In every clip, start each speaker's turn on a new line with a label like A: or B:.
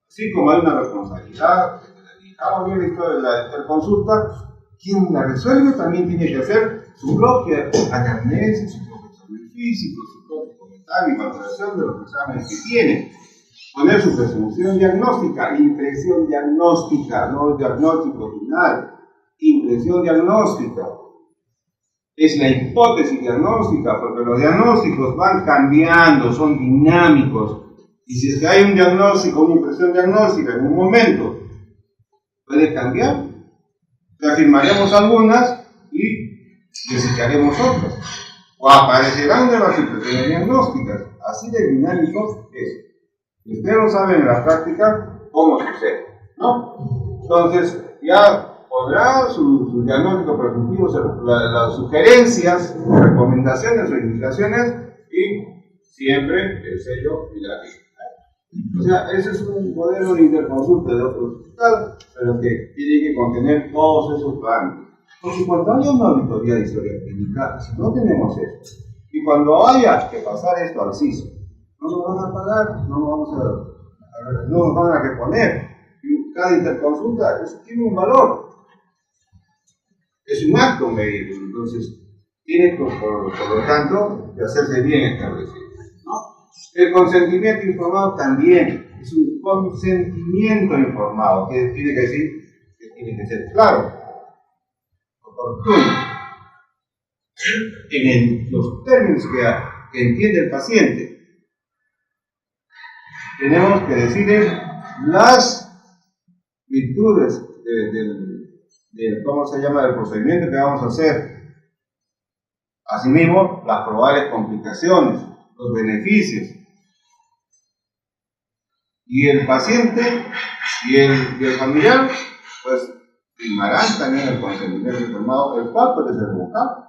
A: Así como hay una responsabilidad, dedicamos bien la historia de la interconsulta, quien la resuelve también tiene que hacer su propia anamnesis, su propio examen físico, su propio comentario y valoración de los exámenes que tiene. Poner su presunción diagnóstica, impresión diagnóstica, no diagnóstico final, impresión diagnóstica. Es la hipótesis diagnóstica, porque los diagnósticos van cambiando, son dinámicos. Y si es que hay un diagnóstico, una impresión diagnóstica en un momento, puede cambiar. Afirmaremos algunas y desecharemos otras. O aparecerán nuevas impresiones diagnósticas. Así de dinámico es. Ustedes no saben en la práctica cómo sucede, ¿no? Entonces, ya podrá su diagnóstico presuntivo, las sugerencias, recomendaciones o indicaciones y siempre el sello y la lista. O sea, ese es un modelo de interconsulta de otro hospital, pero que tiene que contener todos esos planes. Porque cuando haya una auditoría de historia clínica, si no tenemos esto, y cuando haya que pasar esto al CISO, no nos van a pagar, no nos van a reponer. Y cada interconsulta tiene un valor. Es un acto medido, entonces tiene por lo tanto que hacerse bien establecido, ¿no? El consentimiento informado también es un consentimiento informado, que tiene que decir que tiene que ser claro, oportuno, en los términos que entiende el paciente. Tenemos que decirle las virtudes del ¿cómo se llama?, del procedimiento que vamos a hacer. Asimismo, las probables complicaciones, los beneficios. Y el paciente y el familiar, pues, firmarán también el consentimiento informado, el cual puede ser revocado.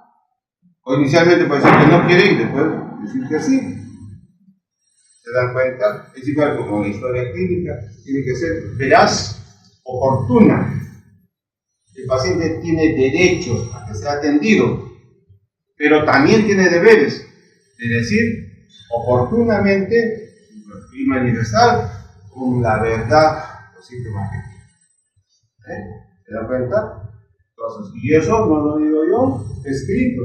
A: O inicialmente puede decir que no quiere y después decir que sí. ¿Se dan cuenta? Es igual como la historia clínica, tiene que ser veraz, oportuna. El paciente tiene derechos a que sea atendido, pero también tiene deberes de decir oportunamente y manifestar con la verdad los síntomas que tiene. ¿Se dan cuenta? Entonces, y eso no lo digo yo, escrito,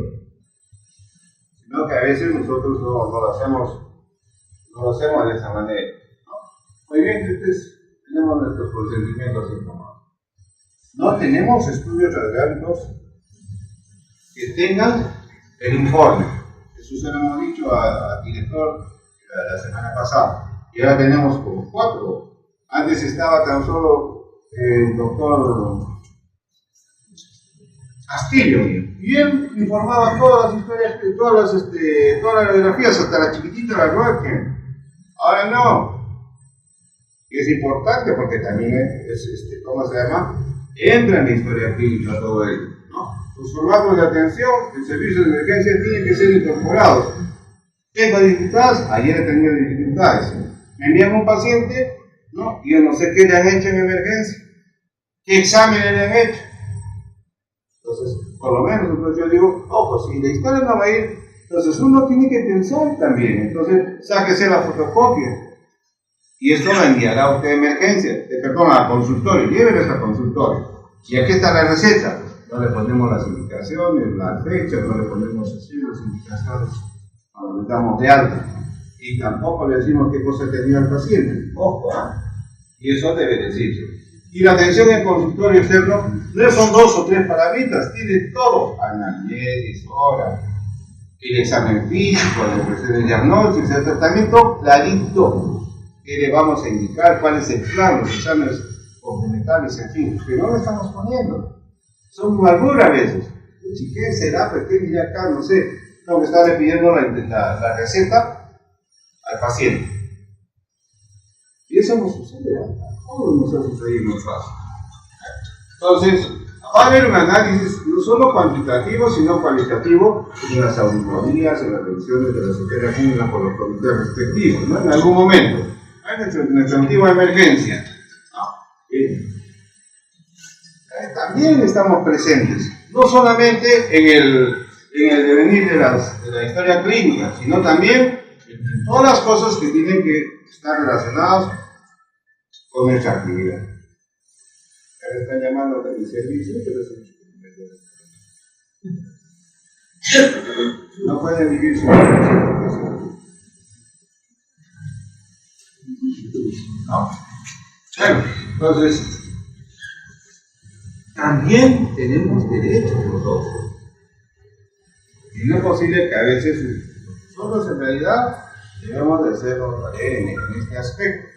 A: sino que a veces nosotros no lo hacemos de esa manera, ¿no? Muy bien, entonces tenemos nuestros consentimientos informados. No tenemos estudios radiológicos que tengan el informe. Eso se lo hemos dicho al director la semana pasada. Y ahora tenemos como 4. Antes estaba tan solo el doctor Castillo, y él informaba todas las historias, todas las radiografías, hasta la chiquitita, la Röntgen. Ahora no. Y es importante porque también ¿cómo se llama? Entra en la historia clínica todo ello, ¿no? Los formatos de atención, el servicio de emergencia tienen que ser incorporados. Tengo dificultades, ayer he tenido dificultades. Me envían un paciente, ¿no? Y yo no sé qué le han hecho en emergencia, qué exámenes le han hecho. Entonces, por lo menos, entonces yo digo, pues si la historia no va a ir, entonces uno tiene que pensar también. Entonces, sáquese la fotocopia. Y esto la enviará a usted a emergencia, al consultorio, llévele al consultorio. Y aquí está la receta. No le ponemos las indicaciones, las fechas, no le ponemos así las indicaciones cuando le damos de alta. Y tampoco le decimos qué cosa tenía el paciente. Ojo, y eso debe decirse. Y la atención en consultorio externo no son 2 o 3 palabritas, tiene todo: anamnesis, hora, el examen físico, la impresión de diagnóstico, el tratamiento clarito que le vamos a indicar, cuál es el plan, los exámenes complementarios, en fin, que no lo estamos poniendo. Son malbura a veces. Si qué será, pues qué diría acá, no sé, tengo que estarle pidiendo la receta al paciente. Y eso no sucede, ¿cómo nos ha sucedido más fácil? Entonces, va a haber un análisis no solo cuantitativo, sino cualitativo en las auditorías, en las revisiones de la Secretaría Clínica por los comités respectivos, ¿no? En algún momento. Nuestra antigua emergencia. También estamos presentes, no solamente en el devenir de la historia clínica, sino también en todas las cosas que tienen que estar relacionadas con nuestra actividad. Ya me están llamando de mi servicio, pero no pueden vivir sin educación. No. Bueno, entonces, también tenemos derechos nosotros. Y no es posible que a veces nosotros en realidad debemos de hacerlo valer en este aspecto.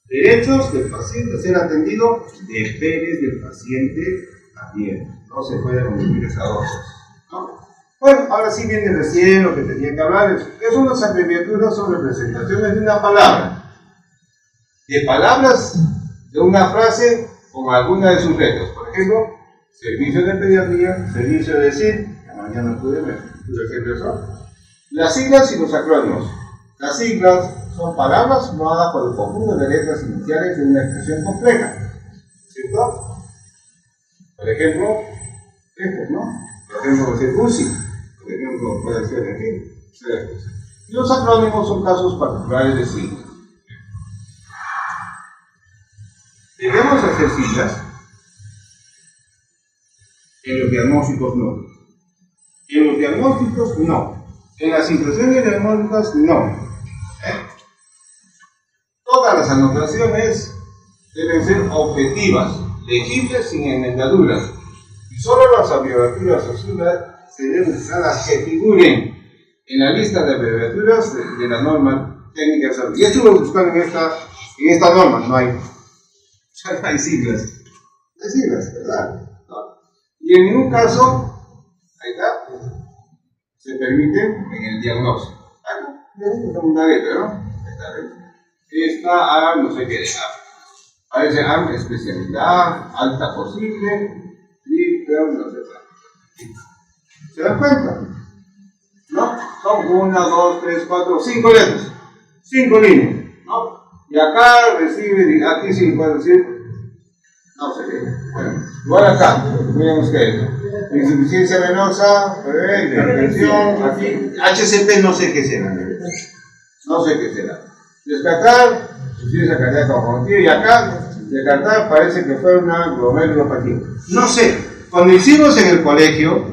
A: Derechos del paciente a ser atendido, deberes del paciente también. No se puede confundir esas dos cosas, ¿no? Bueno, ahora sí viene recién lo que tenía que hablar. Es unas abreviaturas o representaciones de una palabra. De palabras de una frase con alguna de sus letras. Por ejemplo, servicio de pediatría, servicio de CID, que mañana pude ver, las siglas y los acrónimos. Las siglas son palabras formadas por el conjunto de letras iniciales de una expresión compleja, ¿cierto? Por ejemplo, ¿no? Por ejemplo, puede ser UCI, por ejemplo, puede ser en fin. Y los acrónimos son casos particulares de siglas. Debemos hacer siglas. En los diagnósticos no. En los diagnósticos no. En las impresiones diagnósticas no. Todas las anotaciones deben ser objetivas, legibles sin enmendaduras. Y solo las abreviaturas o siglas se deben usar las que figuren en la lista de abreviaturas de la norma técnica de salud. Y estuve buscando en esta norma, no hay siglas. No hay siglas, ¿verdad? ¿No? Y en ningún caso, ahí está, se permiten en el diagnóstico. Una letra, ¿no? Esta no sé qué, parece amplia especialidad, alta posible, y pero no sé qué. ¿Se dan cuenta? ¿No? Son 1, 2, 3, 4, 5 letras, 5 líneas, ¿no? Y acá recibe, aquí sí puede decir, no sé qué. Bueno, igual acá, miren ustedes, insuficiencia venosa, hipertensión, aquí, HCP no sé qué será, no sé qué será. Descartar, insuficiencia cardíaca conjuntiva, y acá, descartar parece que fue una glomerulopatía. No sé, cuando hicimos en el colegio,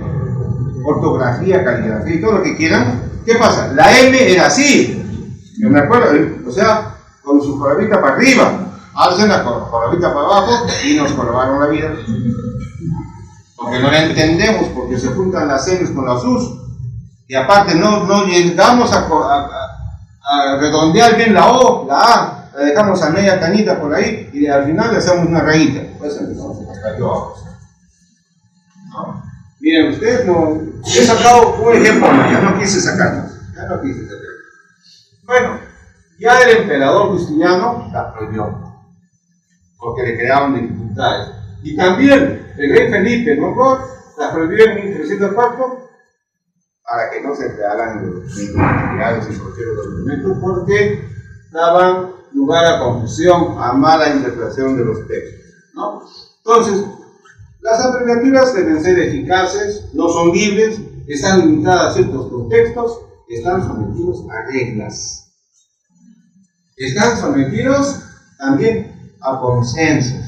A: ortografía, caligrafía y todo lo que quieran, ¿qué pasa? La M era así, yo me acuerdo, o sea, con su jorobita para arriba, hacen la jorobita para abajo y nos jorobaron la vida. Porque no la entendemos, porque se juntan las M's con las U's, y aparte no llegamos a redondear bien la O, la A, la dejamos a media canita por ahí y al final le hacemos una rayita. Pues entonces cayó abajo. ¿No? Miren, ustedes no. He sacado un ejemplo, ya no quise sacarlo. Bueno, ya el emperador Justiniano la prohibió, porque le creaban dificultades. Y también el rey Felipe, ¿no? La prohibió en 1304 para que no se crearan los materiales y cualquier documentos, porque daban lugar a confusión, a mala interpretación de los textos, ¿no? Entonces, las abreviaturas deben ser eficaces, no son libres, están limitadas a ciertos contextos, están sometidos a reglas. Están sometidos también a consensos.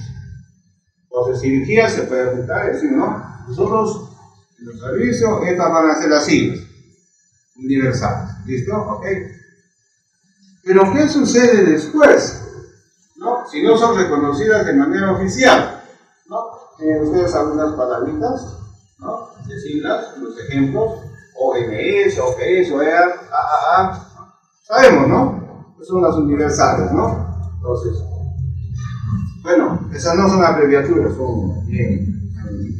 A: Entonces, cirugía se puede apuntar y decir, ¿no? Nosotros en los servicios, estas van a ser las siglas universales. ¿Listo? ¿Ok? Pero ¿qué sucede después? ¿No? Si no son reconocidas de manera oficial, ¿no? Tienen ustedes algunas palabritas, ¿no? De siglas, los ejemplos, OMS, OPS, OEA, AAA. Sabemos, ¿no? Son las universales, ¿no? Entonces, bueno, esas no son abreviaturas, son bien.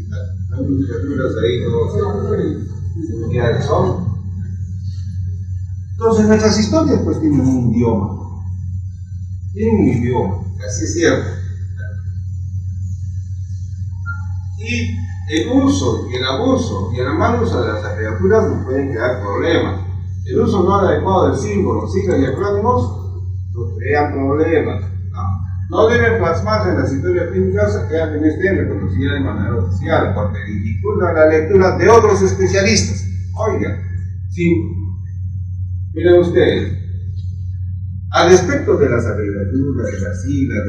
A: Las abreviaturas ahí no ya son. Entonces, nuestras historias pues tienen un idioma. Tienen un idioma, así es cierto. Y el uso y el abuso y el mal uso de las abreviaturas nos pueden crear problemas. El uso no adecuado de símbolos, siglas y acrónimos nos crean problemas. No deben plasmarse en las historias clínicas aquellas que no estén reconocidas de manera oficial, porque dificultan la lectura de otros especialistas. Oigan, sí, miren ustedes, Al respecto de las abreviaturas, de las siglas,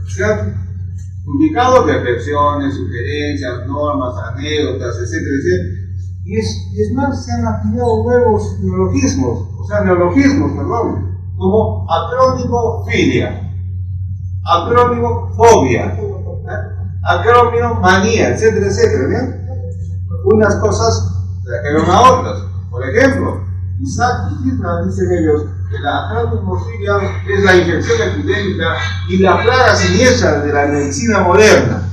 A: se han publicado reflexiones, sugerencias, normas, anécdotas, etcétera, etcétera. Y es más, se han afinado nuevos neologismos, como acrónimo filia, acrónimo fobia, acrónimo manía, etcétera, etcétera. ¿Bien? Unas cosas trajeron a otras. Por ejemplo, Isaac y Hitler dicen ellos que la acrónimo filia es la infección epidémica y la plaga siniestra de la medicina moderna.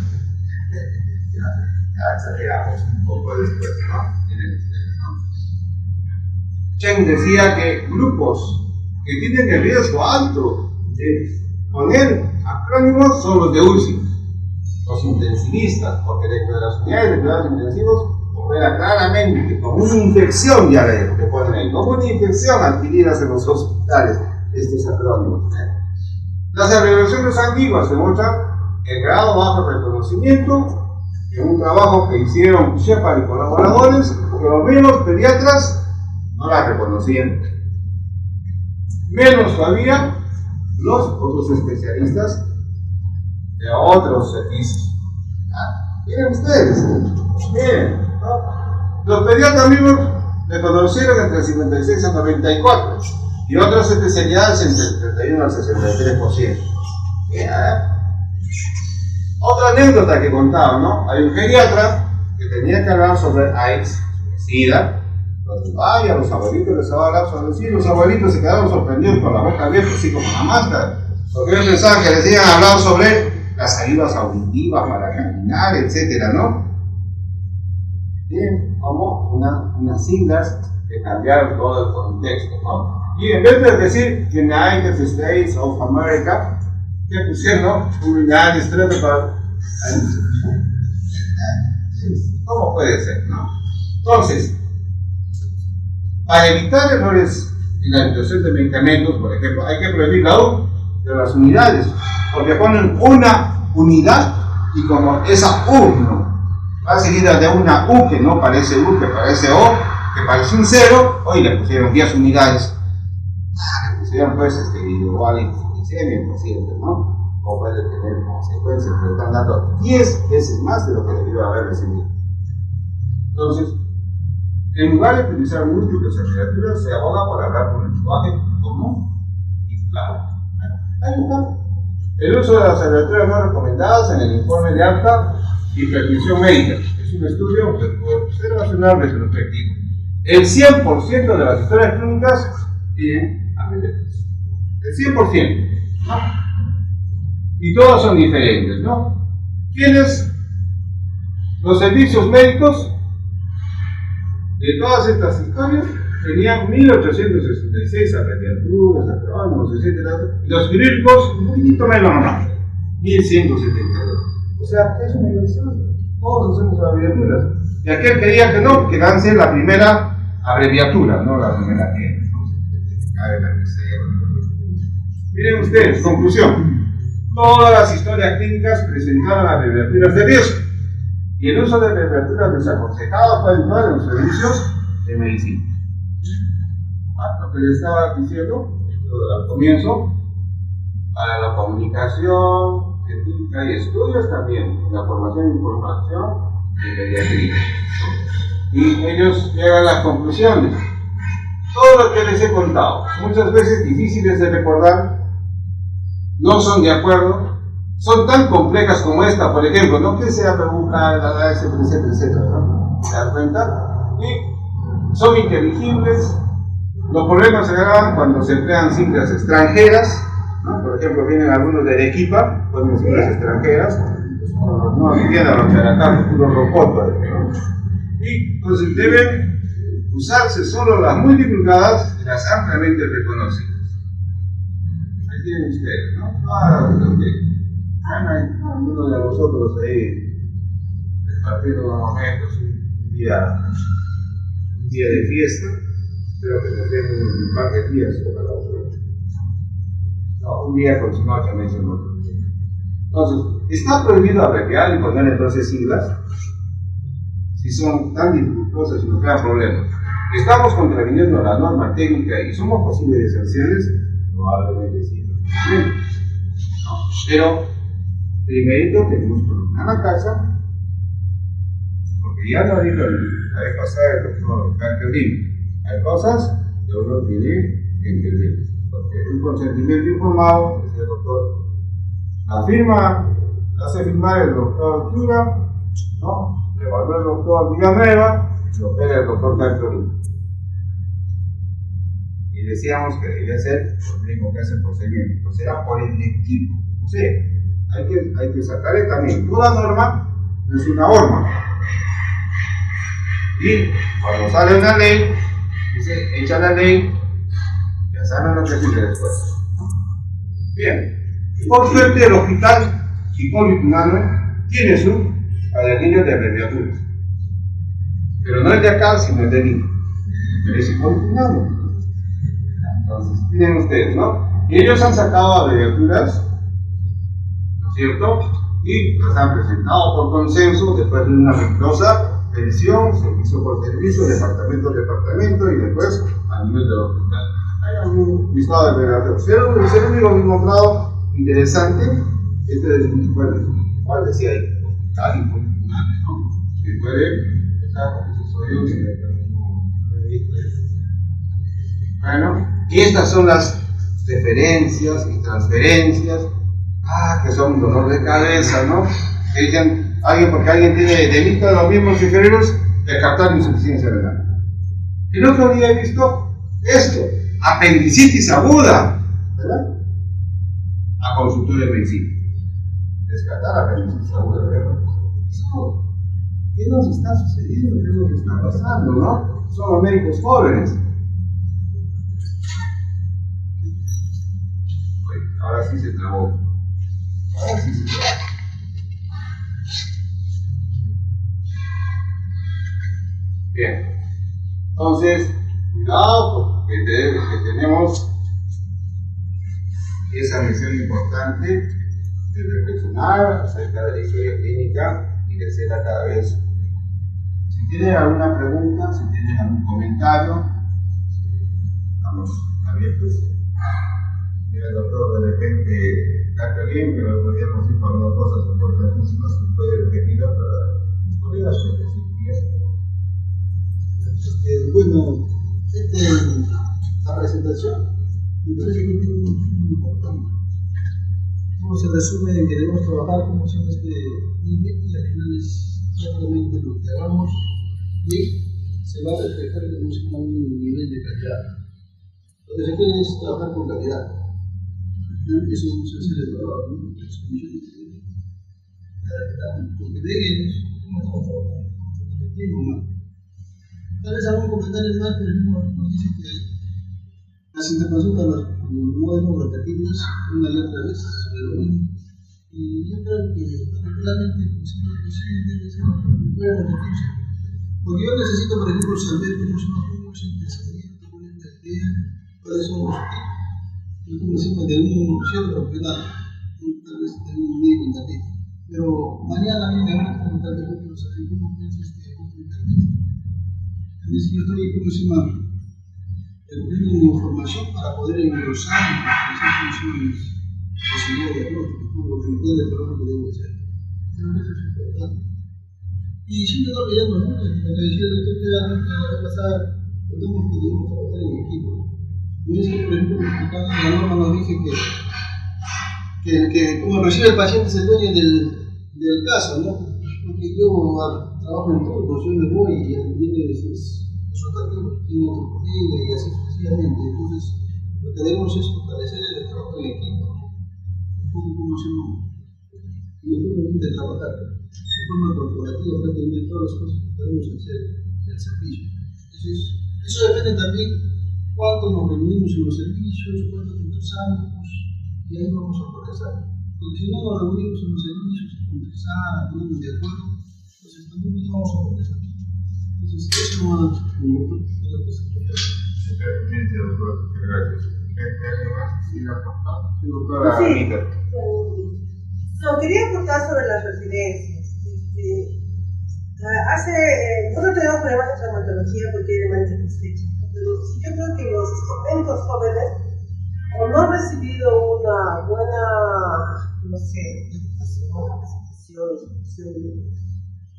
A: Ya exageramos un poco después, ¿no? Chen decía que grupos que tienen el riesgo alto de poner acrónimos son los de UCI, los intensivistas, porque dentro de las unidades de cuidados intensivos opera claramente como una infección, ya le ponen ahí, como una infección adquirida en los hospitales, estos acrónimos. Las abreviaciones antiguas demuestran el grado bajo reconocimiento en un trabajo que hicieron Shepard y colaboradores, que los mismos pediatras no la reconocían. Menos todavía los otros especialistas de otros servicios. Miren ustedes, miren, ¿no? Los pediatras mismos reconocieron entre el 56 al 94 y otras especialidades entre el 31 al 63%. Otra anécdota que contaba, ¿no? Hay un geriatra que tenía que hablar sobre AIDS, SIDA. Vaya, los abuelitos les va a hablar sobre sí, los abuelitos se quedaron sorprendidos con la boca abierta, así como la máscara, porque ellos pensaban que les iban a hablar sobre las ayudas auditivas para caminar, etcétera, ¿no? Bien, como unas siglas que cambiaron todo el contexto, ¿no? Y en vez de decir United States of America, ¿qué pusieron? United States of... ¿Cómo puede ser, no? Entonces, para evitar errores en la administración de medicamentos, por ejemplo, hay que prohibir la U de las unidades, porque ponen una unidad y como esa U no va seguida de una U que no parece U, que parece O, que parece un 0, hoy le pusieron 10 unidades. Le pusieron pues igual y ¿no? O puede tener consecuencias, pero están dando 10 veces más de lo que debió haber recibido. Entonces, en lugar de utilizar múltiples abreviaturas, se aboga por hablar con el lenguaje común y claro. Ahí está. El uso de las abreviaturas no recomendadas en el informe de alta y prescripción médica. Es un estudio observacional retrospectivo. El 100% de las historias clínicas tienen abreviaturas. El 100%. ¿No? Y todas son diferentes, ¿no? ¿Quiénes? Los servicios médicos de todas estas historias tenían 1866 abreviaturas, acrónimos, etc. Los quirúrgicos, un poquito menos, no, 1172. O sea, es una inversión. Todos hacemos abreviaturas. Y aquel que diga que no, que lance la primera abreviatura, no la primera que. Miren ustedes, conclusión. Todas las historias clínicas presentaron abreviaturas de riesgo. Y el uso de abreviaturas desaconsejado fue habitual en los servicios de medicina. Lo que les estaba diciendo al comienzo, para la comunicación científica y estudios también, la formación e información de pediatría. Y ellos llegan a las conclusiones. Todo lo que les he contado, muchas veces difíciles de recordar, no son de acuerdo, son tan complejas como esta, por ejemplo, ¿no? Que sea pregunta, etcétera, ¿no? ¿Se dan cuenta? Y son inteligibles. Los problemas se agravan cuando se emplean siglas extranjeras, ¿no? Por ejemplo, vienen algunos de Arequipa, ponen siglas extranjeras, no entiendan lo que era acá, puro robot, ¿no? Y entonces deben usarse solo las muy divulgadas y las ampliamente reconocidas. Ahí tienen ustedes, ¿no? Hay uno de nosotros ahí, el partido de momentos, un día de fiesta, espero que nos den un par de días para la otra. No, un día con su noche me dicen otro. Entonces, ¿está prohibido abreviar y poner entonces siglas? Si son tan dificultosas y nos crean problemas. ¿Estamos contraviniendo la norma técnica y somos posibles de sanciones? Probablemente sí. ¿No? Pero primerito tenemos que ordenar la casa, porque ya lo dijo la vez pasada el doctor Carteolín. Hay cosas que uno tiene que entender. Porque un consentimiento informado, decía el doctor, hace firmar el doctor Chura, ¿no? Le evaluó el doctor Villanueva, lo opera el doctor Carteolín. Y decíamos que debía ser lo mismo que hace el procedimiento, pues era por el equipo. O sea, hay que sacarle también. Toda norma no es una norma. Y cuando sale una ley, dice, echa la ley, ya saben lo que sigue después. Bien. Por suerte, el hospital Hipólito Unanue tiene su cuadernillo de abreviaturas. Pero no es de acá, sino es de Lima. Pero es Hipólito Unanue. Entonces, miren ustedes, ¿no? Y ellos han sacado abreviaturas, ¿no es cierto? Y las han presentado por consenso después de una rigurosa revisión, servicio por servicio, departamento a departamento y después a nivel del hospital. Hay un listado de abreviaturas. Es el único que he encontrado interesante. Bueno, igual decía ahí, hospital y política, ¿no? Si puede, está con sus oídos y bueno, y estas son las referencias y transferencias, que son un dolor de cabeza, ¿no? Que dicen, porque alguien tiene delito de los miembros inferiores, descartar insuficiencia renal. El otro día he visto esto, apendicitis aguda, ¿verdad? A consultorio de medicina. Descartar apendicitis aguda, ¿verdad? ¿Qué nos está sucediendo? ¿Qué nos está pasando, no? Somos médicos jóvenes. Ahora sí se trabó. Ahora sí se trabó. Bien. Entonces, cuidado porque tenemos esa misión importante de reflexionar acerca de la historia clínica y crecerla cada vez. Si tienen alguna pregunta, si tienen algún comentario, estamos abiertos. El doctor de repente capta bien, pero podríamos ir por unas cosas importantísimas que puede repetirlas para los colegas porque
B: bueno, la presentación me parece que es muy importante. Cómo se resume en que debemos trabajar como son y al final es exactamente lo que hagamos y se va a reflejar en un nivel de calidad. Lo que se quiere es trabajar con calidad. Eso se hace de valor, ¿no? Porque de ellos, ¿cómo estamos trabajando? Tiempo, ¿no? Tal vez algún comentario más, pero nos dice que las interconsultas no debemos repetirlas una y otra vez sobre lo mismo. Y yo creo que particularmente debe ser puede repetirse. Porque yo necesito, por ejemplo, saber cómo son los pensamientos, cuál es la idea, cuáles son los tipos. Yo como siempre de un cierto profesional, tal vez tengo un médico internista, pero mañana a mí me van a preguntar de cómo saber cómo piensa este internista. Entonces yo estoy como encima recogiendo mi información para poder engrosar y utilizar mis posibilidades de diagnóstico, como entender el programa que debo hacer. Eso es importante. Y siempre no olvidando, ¿no? Lo que decía el doctor claramente la vez pasada, tenemos que debemos trabajar en equipo. Yo decía, por ejemplo, la norma nos dice que como recibe el paciente es el dueño del caso, ¿no? Porque yo trabajo en turnos, yo me voy y viene es rotativo, tiene otro día y así sucesivamente. Entonces, lo que debemos es fortalecer el trabajo en equipo, un poco como hacemos de trabajar de forma corporativa, prácticamente todas las cosas que podemos hacer del servicio. Entonces, eso depende también cuánto nos reunimos en los servicios, cuánto conversamos, y ahí vamos a progresar. Porque si no nos reunimos en los servicios a conversar, a ponernos de acuerdo, pues también no vamos a progresar. Entonces, eso no va a
A: Perfectamente, doctor. Gracias. Doctora Anita.
C: No, quería aportar sobre las residencias. Nosotros tenemos problemas de traumatología porque hay demandas satisfechas. Pero sí, yo creo que los estupendos jóvenes o no he recibido una buena, no sé, una presentación,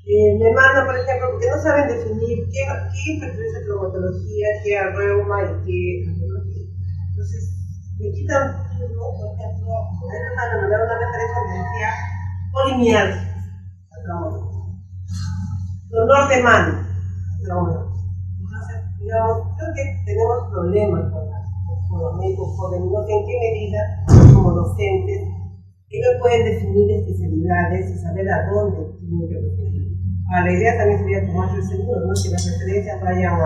C: me mandan, por ejemplo, porque no saben definir qué pertenece a traumatología, qué a reuma y qué a neurología. Entonces, me quitan, por ejemplo, me dan una referencia que decía polimialgia, dolor de mano, entonces, digamos, creo que tenemos problemas con los médicos jóvenes, no sé en qué medida, como docentes, ellos pueden definir especialidades y saber a dónde tienen que referir. La idea también sería tomarse el seguro, ¿no? Que las referencias vayan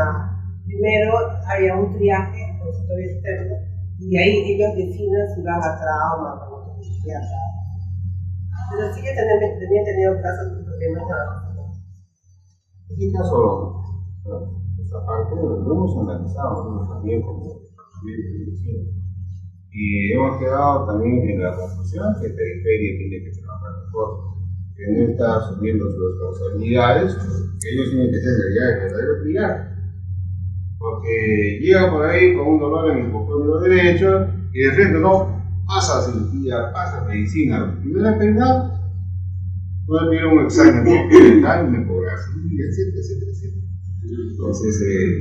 C: primero haya un triaje, consultorio externo, y de ahí ellos definen si van a trauma, o psiquiatra. Pero sí que también he tenido casos de problemas.
A: En este caso, esta parte lo hemos analizado nosotros también como familia de medicina. Y hemos quedado también en la conclusión que periferia tiene que trabajar mejor, que no está asumiendo sus responsabilidades, que ellos tienen que ser en realidad el verdadero pilar. Porque llega por ahí con un dolor en el costado derecho y de frente no pasa cirugía, pasa medicina. Y no le peinado, no le pidieron un examen mental, una ecografía, etcétera, etcétera, etcétera. Entonces,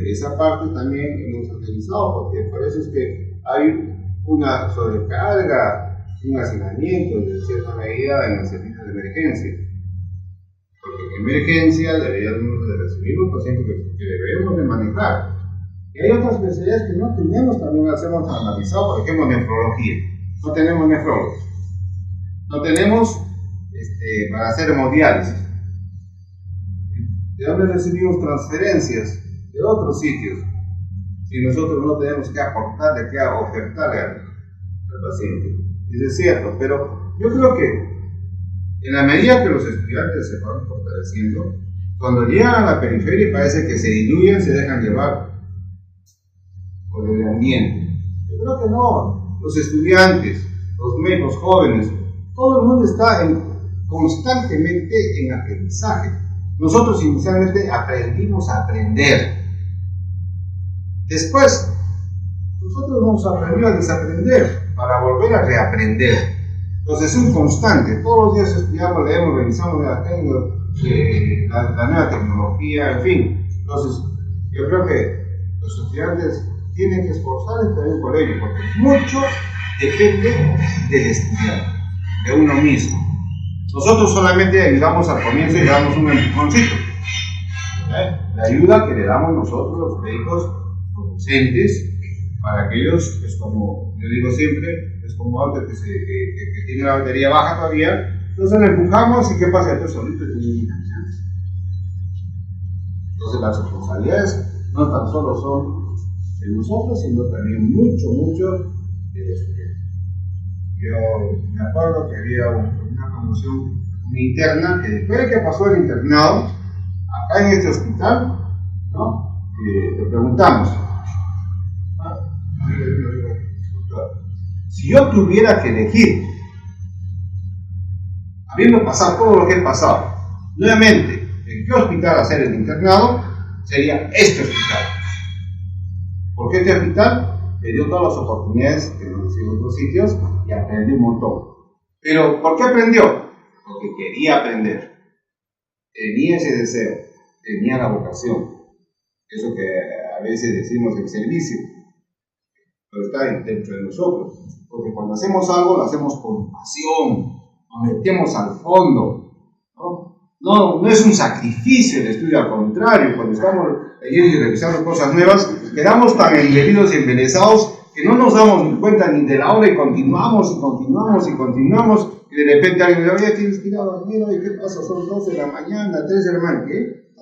A: esa parte también hemos analizado, porque por eso es que hay una sobrecarga, un hacinamiento de cierta medida en los servicios de emergencia. Porque en emergencia deberíamos de recibir los pacientes que debemos de manejar. Y hay otras especialidades que no tenemos, también las hemos analizado, por ejemplo, nefrología. No tenemos nefrólogos. No tenemos para hacer hemodiálisis. ¿De dónde recibimos transferencias? De otros sitios. Si nosotros no tenemos que aportarle, que ofertarle al paciente. Eso es cierto, pero yo creo que en la medida que los estudiantes se van fortaleciendo, cuando llegan a la periferia parece que se diluyen, se dejan llevar por el ambiente. Yo creo que no. Los estudiantes, los médicos jóvenes, todo el mundo está constantemente en aprendizaje. Nosotros inicialmente aprendimos a aprender. Después, nosotros hemos aprendido a desaprender para volver a reaprender. Entonces es un constante. Todos los días estudiamos, leemos, revisamos la nueva tecnología, en fin. Entonces, yo creo que los estudiantes tienen que esforzarse también por ello, porque mucho depende del estudiante, de uno mismo. Nosotros solamente ayudamos al comienzo y le damos un empujoncito. La ayuda que le damos nosotros, los médicos, los docentes, para que ellos, es como yo digo siempre, es como auto que tiene la batería baja todavía, entonces le empujamos y ¿qué pasa? Entonces solito tiene una chance. Entonces las responsabilidades no tan solo son de nosotros, sino también mucho de los estudiantes. Yo me acuerdo que había una promoción interna que después de que pasó el internado, acá en este hospital, ¿no? Le preguntamos, si yo tuviera que elegir, habiendo pasado todo lo que he pasado, nuevamente, ¿en qué hospital hacer el internado? Sería este hospital. Porque este hospital me dio todas las oportunidades que no recibí en otros sitios y aprendí un montón. Pero, ¿por qué aprendió? Porque quería aprender. Tenía ese deseo, tenía la vocación. Eso que a veces decimos el servicio, pero está dentro de nosotros. Porque cuando hacemos algo, lo hacemos con pasión, nos metemos al fondo. No es un sacrificio el estudio, al contrario, cuando estamos leyendo y revisando cosas nuevas, quedamos tan embebidos y embelesados que no nos damos cuenta ni de la hora y continuamos, y de repente alguien dice, oye, tienes que ir a dormir, oye, ¿qué pasa? Son 12 de la mañana, 3 de la mañana, ¿qué?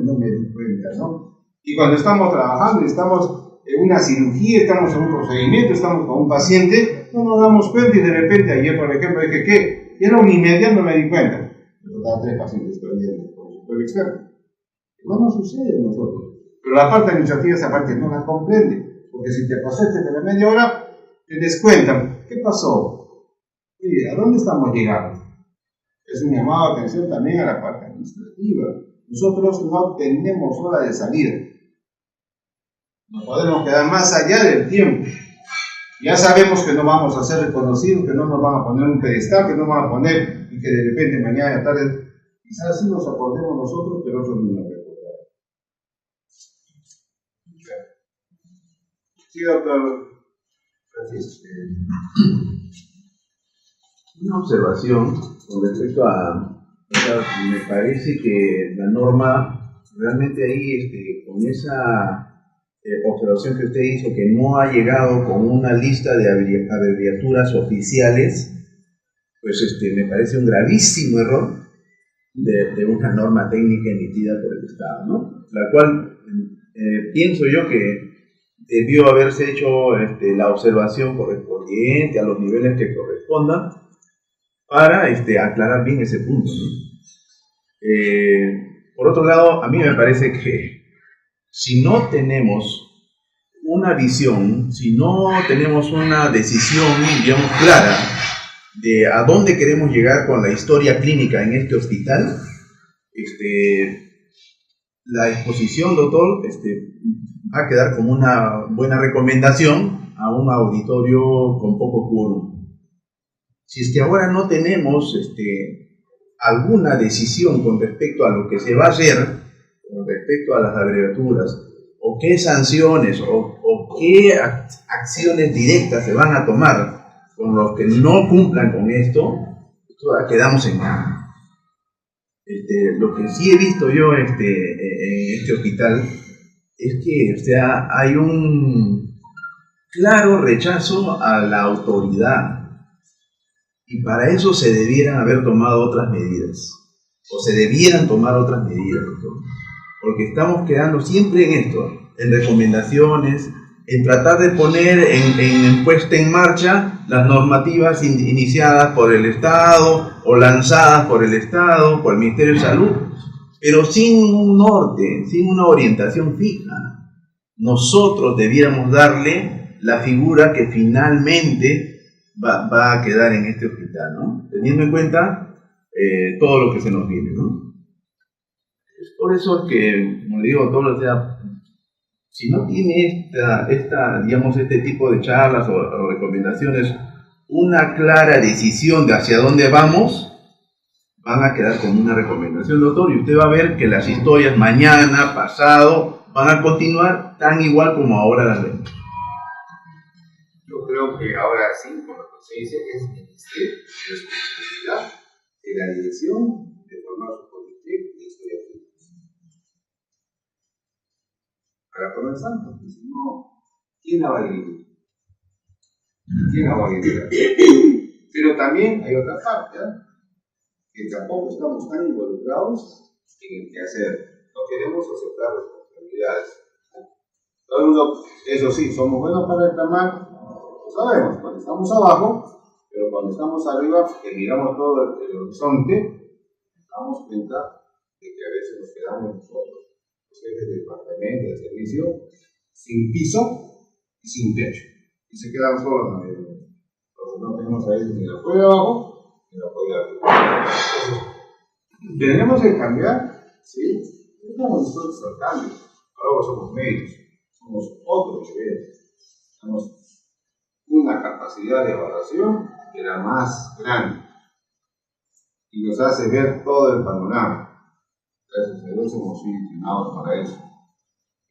A: No me di cuenta, ¿no? Y cuando estamos trabajando, estamos en una cirugía, estamos en un procedimiento, estamos con un paciente, no nos damos cuenta y de repente ayer, por ejemplo, dije, ¿qué? Y era 1:30, no me di cuenta. Pero estaba 3 pacientes todavía con el externo. No nos sucede a nosotros. Pero la parte administrativa, esa parte no la comprende. Porque si te pasaste de la media hora, te descuentan. ¿Qué pasó? Oye, ¿a dónde estamos llegando? Es un llamado de atención también a la parte administrativa. Nosotros no tenemos hora de salida. No podemos quedar más allá del tiempo. Ya sabemos que no vamos a ser reconocidos, que no nos van a poner un pedestal, que no van a poner y que de repente mañana tarde, quizás sí nos acordemos nosotros, pero otros no nos recordarán. Sí, doctor Francisco.
D: Una observación con respecto a, o sea, me parece que la norma realmente ahí, con esa observación que usted hizo, que no ha llegado con una lista de abreviaturas oficiales, pues me parece un gravísimo error de una norma técnica emitida por el Estado, ¿no? La cual pienso yo que debió haberse hecho la observación correspondiente a los niveles que correspondan para aclarar bien ese punto, ¿no? Por otro lado, a mí me parece que si no tenemos una visión, si no tenemos una decisión, digamos, clara de a dónde queremos llegar con la historia clínica en este hospital, la exposición, doctor, va a quedar como una buena recomendación a un auditorio con poco quórum. Si es que ahora no tenemos alguna decisión con respecto a lo que se va a hacer, con respecto a las abreviaturas, o qué sanciones o qué acciones directas se van a tomar con los que no cumplan con esto, quedamos en nada. Lo que sí he visto yo en este hospital es que, o sea, hay un claro rechazo a la autoridad. Y para eso se debieran haber tomado otras medidas, o se debieran tomar otras medidas, doctor. Porque estamos quedando siempre en esto, en recomendaciones, en tratar de poner en puesta en marcha las normativas iniciadas por el Estado o lanzadas por el Estado, por el Ministerio de Salud, pero sin un norte, sin una orientación fija. Nosotros debiéramos darle la figura que finalmente va a quedar en este hospital, ¿no? Teniendo en cuenta todo lo que se nos viene, ¿no? Es por eso que, como le digo, doctor, o sea, si no tiene digamos, este tipo de charlas o recomendaciones, una clara decisión de hacia dónde vamos, van a quedar como una recomendación, doctor, y usted va a ver que las historias mañana, pasado, van a continuar tan igual como ahora las vemos.
A: Yo creo que ahora sí, como se dice, es responsabilidad de la dirección de formar su comité de historia clínica. Para comenzar, porque si no, ¿quién la va a dirigir? ¿Quién la va a dirigir? Pero también hay otra parte, que tampoco estamos tan involucrados en el quehacer. No queremos aceptar responsabilidades. Todo el mundo, eso sí, somos buenos para reclamar. Sabemos, cuando estamos abajo, pero cuando estamos arriba, que miramos todo el horizonte, nos damos cuenta de que a veces nos quedamos nosotros, los jefes de departamento, de servicio, sin piso y sin techo. Y se quedan solos en medio. Porque no tenemos a veces ni el apoyo de abajo, ni el apoyo de arriba. Tenemos que cambiar, ¿sí? No somos nosotros al cambio. Ahora somos medios, somos otros niveles. Tenemos una capacidad de evaluación que la más grande y nos hace ver todo el panorama. Gracias a Dios hemos sido entrenados para eso.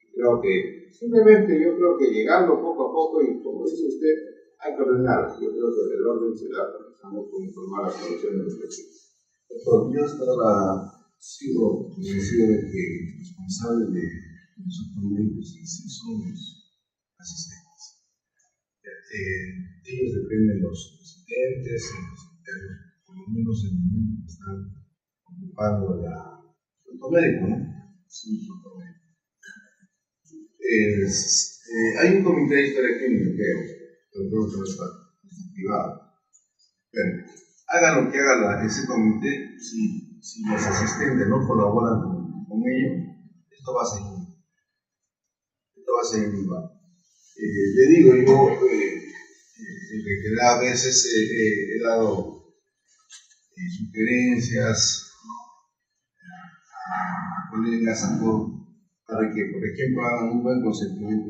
A: Y creo que simplemente yo creo que llegando poco a poco, y como dice usted, hay que ordenar. Yo creo que el orden será comenzando con informar las condiciones de los vecinos.
B: Doctor, yo sigo convencido de que los responsables de los médicos en sí son los asistentes. Ellos dependen de los asistentes, por lo menos en el momento que están ocupando el médico, ¿no? Sí, hay un comité de historia clínica que el doctor está privado. Pero haga lo que haga ese comité, si los asistentes no colaboran con ellos, esto va a seguir. Esto va a seguir igual. Le digo, yo en realidad a veces he dado sugerencias, ¿no?, a colegas, a todos, para que, por ejemplo, hagan un buen consentimiento.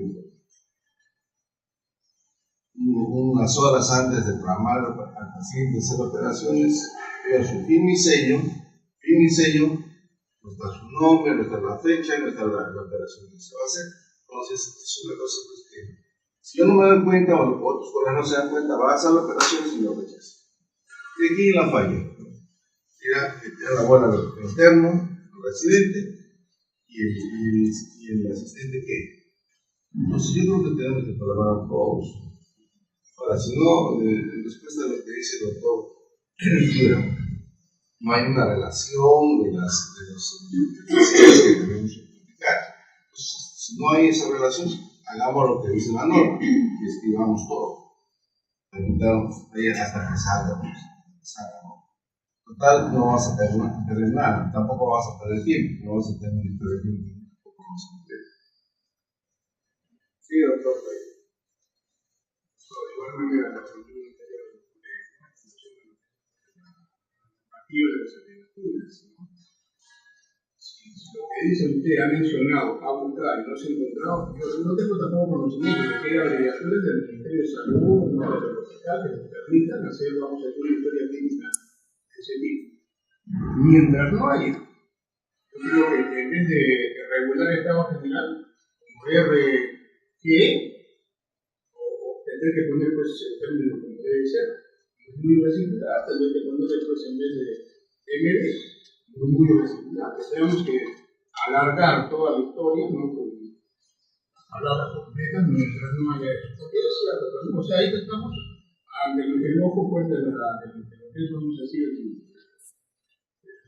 E: unas horas antes de programar al paciente hacer operaciones, veo su firme y sello, no está su nombre, no está la fecha, no está la operación que se va a hacer. Entonces, es una cosa pues, que si yo no me doy cuenta o otros colegas no se dan cuenta, va a hacer la operación y lo rechaza. Y aquí la falla. Tira la bola al interno, al residente y el asistente que. Entonces yo creo que tenemos que programar a todos. Ahora, si no, en respuesta a lo que dice el doctor, no hay una relación de los beneficios que debemos explicar. Entonces, si no hay esa relación, hagamos lo que dice la norma y escribamos todo. Preguntamos, hasta que salga, ¿no? Total, no vas a perder nada, tampoco vas a perder tiempo, no vas a tener un perder tiempo.
A: Sí, doctor. Igual manera, la reunión anterior de la función de las asignaturas, ¿no? Si lo que dice usted ha mencionado, ha buscado y no se ha encontrado, yo no tengo tampoco conocimiento de que hay abreviaciones del Ministerio de Salud, no del hospital, que nos permitan hacer, vamos a decir, una historia clínica de ese tipo. Mientras no haya, yo creo que en vez de regular el estado general, como RG, o tendré que poner pues el término como debe ser, universidad, tendré que ponerle pues en vez de MD, muy universidad. Tenemos que alargar toda la historia, ¿no? Con palabras completas, mientras no haya eso. Porque es cierto, o sea, ahí estamos ante el ojo pues de lo que es, vamos a decir,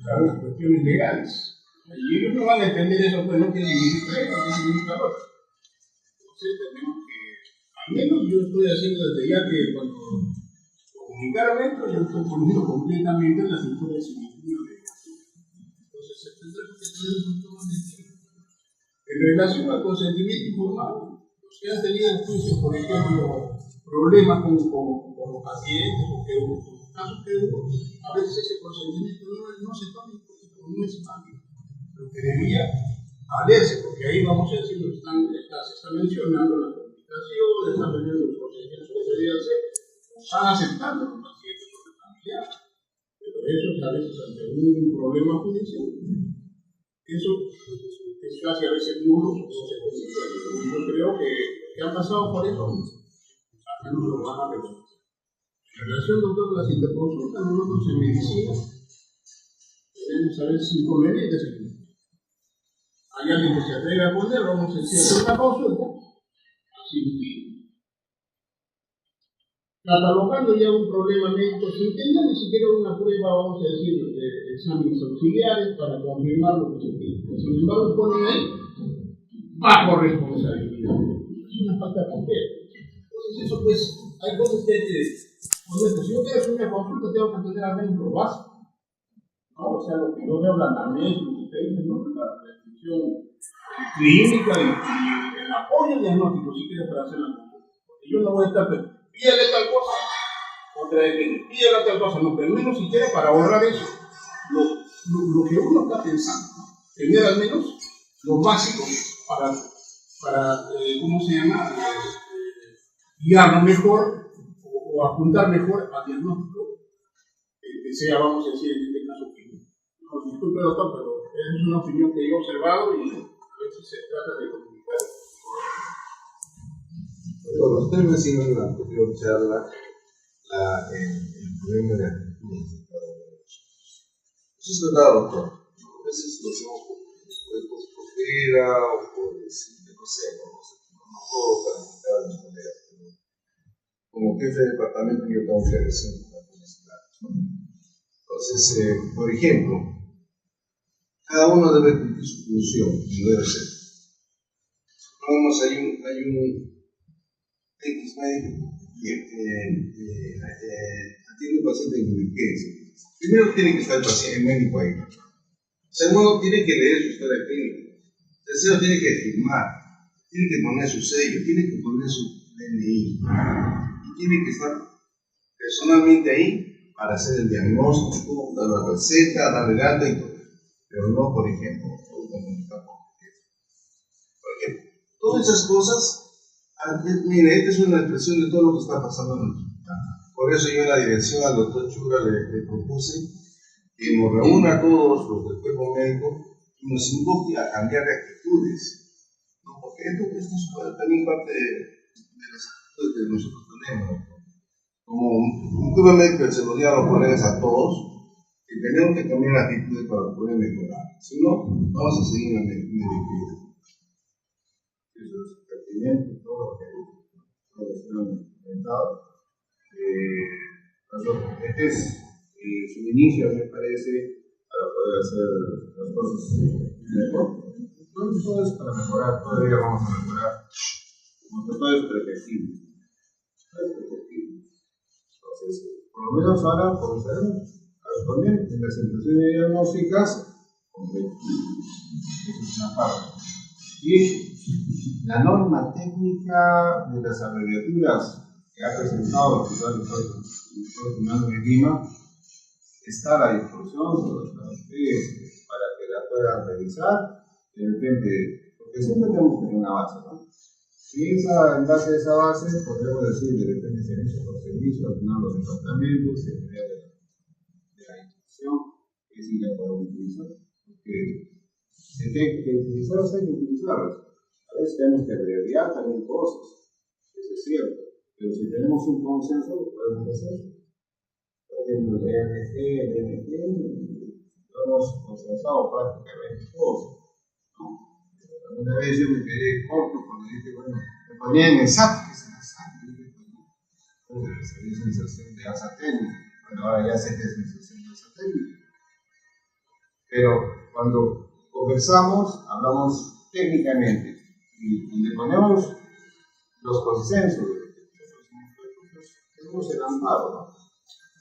A: las cuestiones legales. Y ellos no van a entender eso, pues no, qué significa eso, qué significa lo otro. Entonces tenemos que, al menos yo estoy haciendo desde ya que cuando comunicaron esto, yo estoy poniendo completamente las historias significativas. Entonces se tendrá que tener un montón de tiempo. En relación al consentimiento informado, los que han tenido en juicio, por ejemplo, problemas con los pacientes, o que hubo, con los casos que hubo, a veces ese consentimiento no se toma en cuenta, no es válido. Lo que debía valerse, porque ahí vamos a decir, se está mencionando las comunicaciones, están vendiendo los procedimientos que debían ser, están aceptando los pacientes o los familiares. Pero eso a veces ante un problema judicial, eso es casi a veces nulo, no se puede. Yo creo que han pasado por eso, acá no lo van a reconocer. En relación, doctor, a las interconsultas, nosotros en medicina tenemos a ver 5 inconvenientes aquí. Hay alguien que se atreve a poner, vamos a decir, hacer una consulta, así catalogando ya un problema médico sin tener ni siquiera una prueba, vamos a decir, de exámenes auxiliares para confirmar lo que se pide. Sin embargo, ponen ahí bajo responsabilidad. Es una falta de respeto. Entonces, eso pues, hay cosas que hay que poner. Si yo quiero hacer una consulta, tengo que tener al menos lo básico. ¿No? O sea, lo que yo veo la anamnesis, lo que usted dice, ¿no? La descripción clínica y el apoyo diagnóstico, si quiere, para hacer la consulta. Porque yo no voy a estar pídale tal cosa, otra vez pídale tal cosa, no, pero menos si quiere para ahorrar eso. Lo que uno está pensando, tener al menos lo básico para ¿cómo se llama? Guiarlo mejor o apuntar mejor al diagnóstico que sea, vamos a decir, en este caso clínico. No, disculpe, doctor, pero es una opinión que yo he observado y a veces se trata de comunicar.
E: Bueno, usted mencionó en la anterior charla el problema de actitudes de cada uno de nosotros. Eso es verdad, doctor. A veces lo hacemos por flojera o por decir, no sé, no puedo calificar a mis colegas, pero como jefe de departamento yo tengo que decir una publicidad. Entonces, por ejemplo, cada uno debe cumplir su función, no debe ser. Supongamos hay un X médico que atiende un paciente en emergencia. Primero tiene que estar el paciente médico ahí. Segundo, tiene que leer su historia clínica. Tercero, tiene que firmar. Tiene que poner su sello. Tiene que poner su DNI. Y tiene que estar personalmente ahí para hacer el diagnóstico, dar la receta, darle el alta y todo. Pero no, por ejemplo, comunicar por ejemplo. Todas esas cosas Mire, esta es una expresión de todo lo que está pasando en nuestro país. Por eso yo en la dirección al doctor Chura le propuse que nos reúna a todos los del cuerpo médico y nos invoque a cambiar de actitudes. ¿No? Porque esto es también parte de las actitudes que nosotros tenemos. Como un cuerpo médico se lo diga a los colegas a todos, que tenemos que cambiar actitudes para poder mejorar. Si no, vamos a seguir en la mediocridad. Eso es pertinente, todo lo que han comentado. Este es su inicio, me parece, para poder hacer las cosas mejor. Todo es para mejorar, todavía vamos a mejorar. Porque todo es perfectible. Entonces, por lo menos ahora comenzaremos a responder en las instituciones diagnósticas. Esa es una parte. Y la norma técnica de las abreviaturas que ha presentado el Hospital Doctor de Lima está a la disposición para ustedes, para que la puedan revisar. De repente, porque siempre tenemos que tener una base, ¿no? Y en base a esa base, podemos decir de repente servicio por servicio, al final los departamentos, seguridad de la institución, que sí la podemos utilizar. Porque si hay que utilizarlas, hay que utilizarlas. A veces tenemos que abreviar también cosas, eso es cierto. Pero si tenemos un consenso, lo podemos hacer. Por ejemplo, el ENG, el DNG, lo hemos consensado prácticamente todos. ¿No? Alguna vez yo me quedé corto cuando dije, bueno, me ponía en el SAT, que es el SAT, es sensación de alza técnica. Bueno, ahora ya sé que es sensación de alza técnica. Pero cuando conversamos, hablamos técnicamente y le ponemos los consensos de tenemos el amparo, ¿no?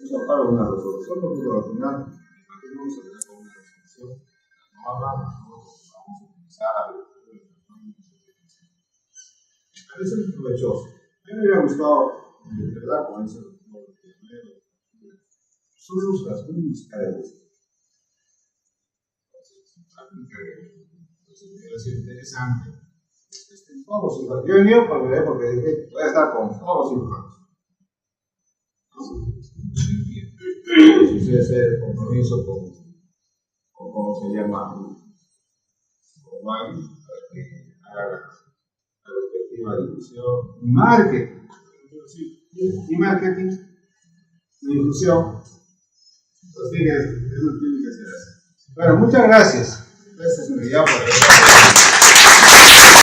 E: Es un amparo de una resolución, porque al final vamos a tener como una resolución. No hablamos, no vamos a utilizar. Me parece muy provechoso. A mí me hubiera gustado, de verdad, con eso, solo las mismas cadenas. Entonces, me parece interesante. Todos los cirujanos. Yo he venido porque dije, voy a estar con todos los cirujanos. Entonces, ese compromiso con cómo se llama, con Juan, para que haga la respectiva difusión. Marketing. Y marketing, difusión. Eso tiene que ser así. Bueno, muchas gracias. Gracias, Miguel, por